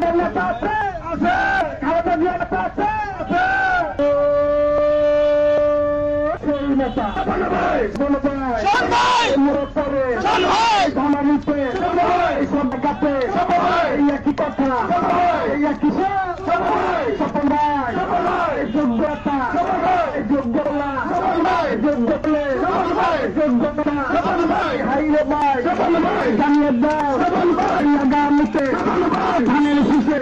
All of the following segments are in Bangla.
আমাদের নেতা আছে আছে খালেদা জিয়া নেতা আছে আছে সেই নেতা বলো ভাই মুরত করে ধামানিতে সব গাতে এই একই কথা এই একই স্বপন ভাই যোগ্যতা যোগ্যতা যোগ্যতা যোগ্যতা হাইরে ভাই জানিয়ে দাও আগামীতে ধানের শীষে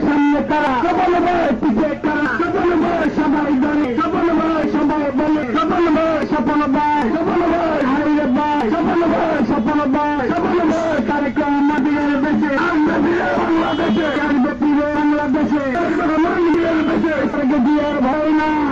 সামনে তারা পিছিয়ে তারা সবাই ধরে সবাই বলে স্বপন ভাই হারিয়ে ভাই স্বপন ভাই তারেক আমাদের দেশে বাংলাদেশে বাংলাদেশে দিয়ে ভয় না